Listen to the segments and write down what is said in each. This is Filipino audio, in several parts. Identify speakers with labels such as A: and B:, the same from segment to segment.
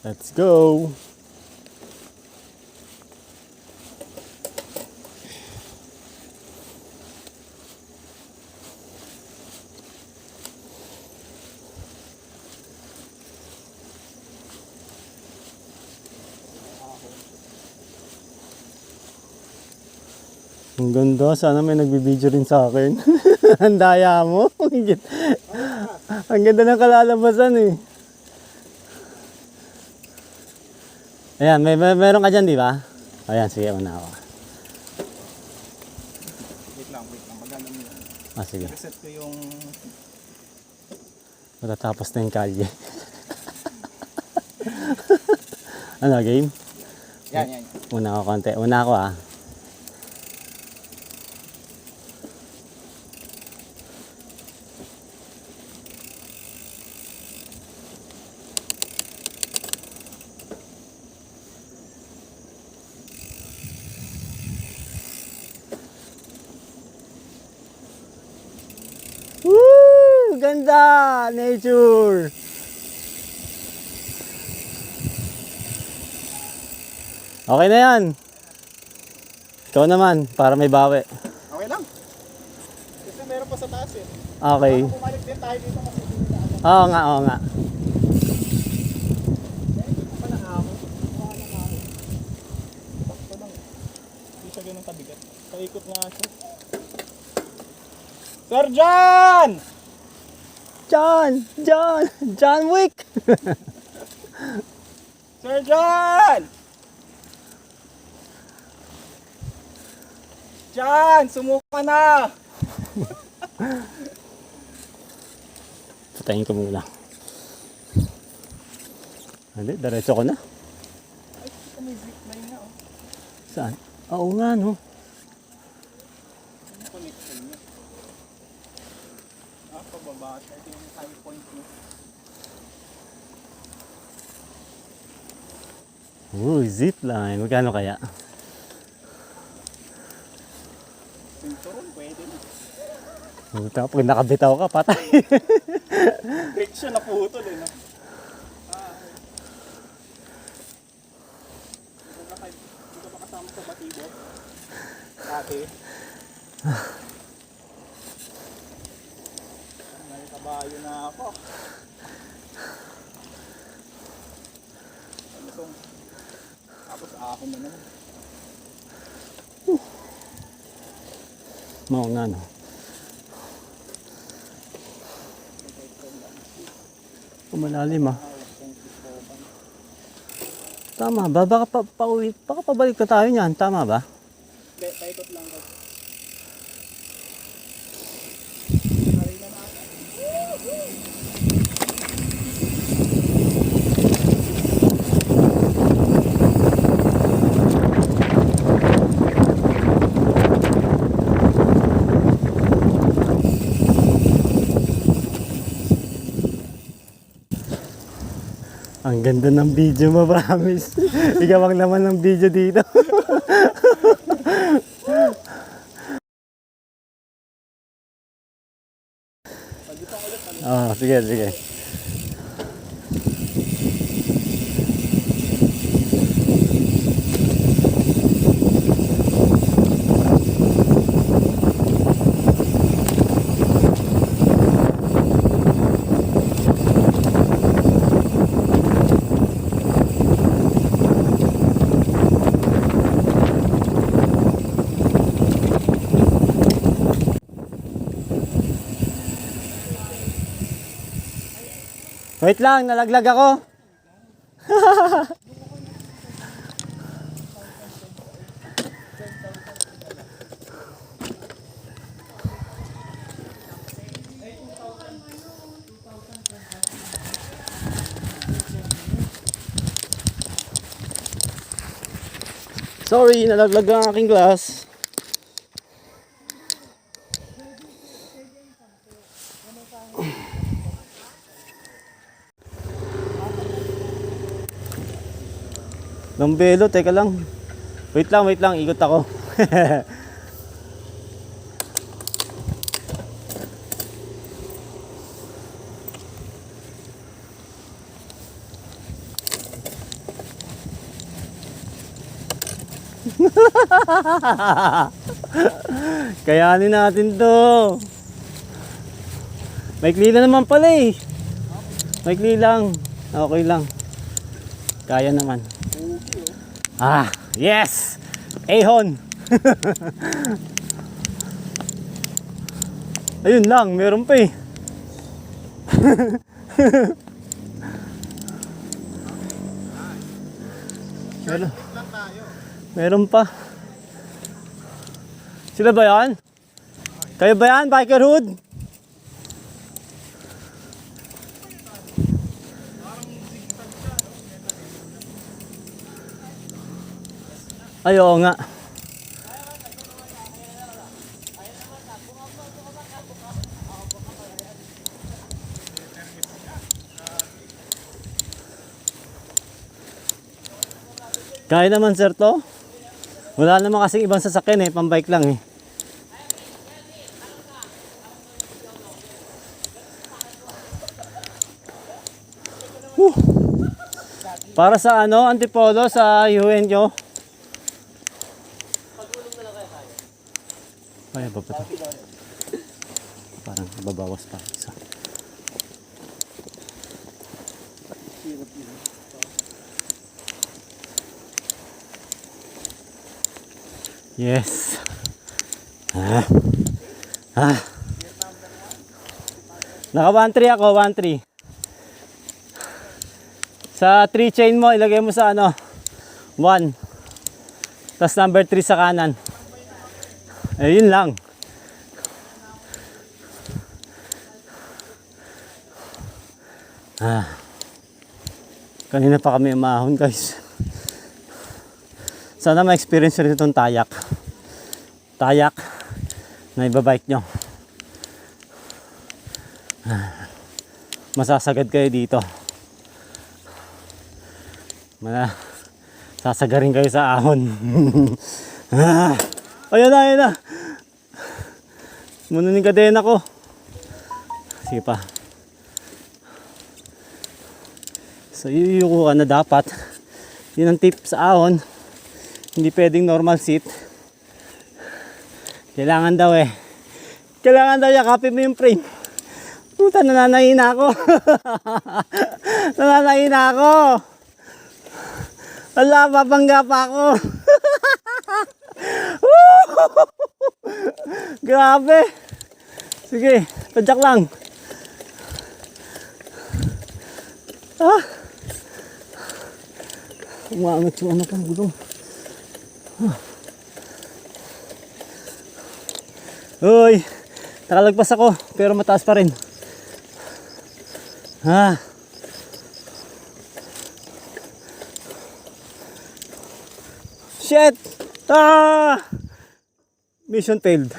A: Let's go! Ang ganda, sana may nagbibideo rin sa akin. Ang daya mo. Ang ganda ng kalalabasan eh. Ayan, meron ka dyan, di ba? Ayan, sige, una ako.
B: Wait lang. Maganda mo yan.
A: Ah, sige.
B: Reset ko yung...
A: Matatapos na yung kalye. Ano, game?
B: Yan.
A: Una ako konti. Una ako ah. Woo! Ganda! Nature! Okay na yan. Ikaw naman, para may bawi.
B: Okay lang. Kasi meron pa sa taas eh.
A: Okay.
B: Baka bumalik din tayo dito kasi hindi na ako.
A: Oo nga.
B: Pa na ako. Bakto lang. Hindi siya ganun kabigat. Paikot nga siya. Sir John!
A: John Wick!
B: Sir John! John! Sumuka na!
A: Patayin ko muna. Hindi, diretso ko na.
B: Ay, may zipline na oh.
A: Saan? Oo nga no.
B: Ano connection niya? Pababa siya. Ito yung high point niya.
A: Uy, zipline. Magkano kaya?
B: Sinturon, pwede na.
A: Puta, pag nakabitaw ka, patay.
B: Brake siya naputol eh, no? Hindi ka ba kasama sa batibo? Dati? May kabayo na ako. Tapos ako na naman.
A: Oo nga no. Malalim ah. Tama ba? Baka pabalik na tayo niyan. Tama ba?
B: Hindi, paikot lang ko.
A: Ang ganda ng video mo, promise. Ikaw ang laman ng video dito. Sige. Wait lang, nalaglag ako. Sorry, nalaglag ang aking glass. Lambelo, teka lang. Wait lang, ikot ako. Kayanin natin to. Maikli na naman pala eh. Maikli lang. Okay lang. Kaya naman. Ah, yes! Ahon! Ayun lang, meron pa eh. Meron pa. Sila ba yan? Kayo ba yan, Biker Hood? Ay, oo nga. Kaya naman sir to. Wala naman kasing ibang sasakyan eh, pambike lang eh. Whew. Para sa ano, antipolo sa UN nyo. Ay, baba to. Parang babawas pa isa. Yes. Naka 1-3 ako, 1-3. Sa 3 chain mo, ilagay mo sa ano, 1. Tapos number 3 sa kanan. Ayun lang. Kanina pa kami umahon guys. Sana ma-experience rin itong tayak. Tayak na ibabike nyo. Masasagad kayo dito. Sasagarin kayo sa ahon. Ayan na, ayan na. Mununin ka din ako. Sige pa. So yuyuko ka na dapat. Yun ang tip sa ahon. Hindi pwedeng normal seat. Kailangan daw eh. Kailangan daw yakapin mo yung frame. Puta, nananayin na ako. Nananayin na ako. Wala, babangga pa ako. Grabe. Sige, tadyak lang. Umangat yung ano pang gulong. Uy, nakalagpas ako pero mataas pa rin. Shit! Mission failed.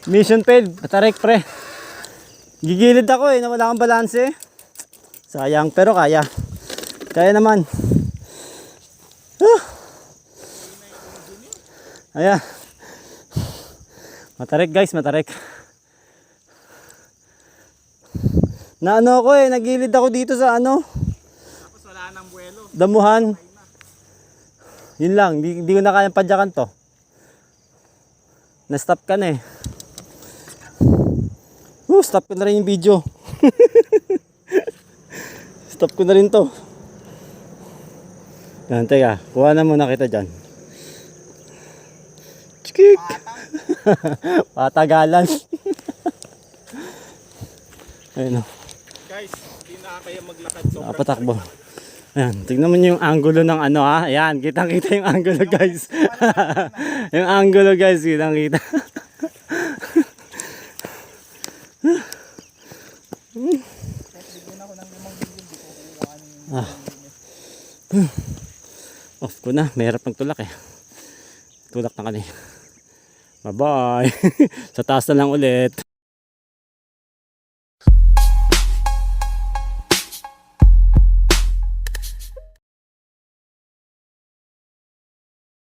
A: Mission failed. Atarek pre. Gigilid ako eh, nawala kang balanse. Sayang pero kaya. Kaya naman. Ayan. Matarek guys, matarek. Na ano ako eh, nagilid ako dito sa ano.
B: Tapos wala nang buwelo.
A: Damuhan. Yun lang, di ko na kayang padyakan to. Na-stop ka na eh. Stop ko na rin yung video. Stop ko na rin to. Yan, teka, kuha na muna kita dyan. Chikik! Patagalan. Ayun o.
B: Guys, hindi na kaya maglakad.
A: Patakbo. Ayan, tignan mo yung angulo ng ano ha. Ayan, kitang-kita yung angulo guys. Yung angulo guys, kitang-kita. Off ko na, mahirap magtulak eh. Tulak na kanina. Bye bye. Sa taas na lang ulit.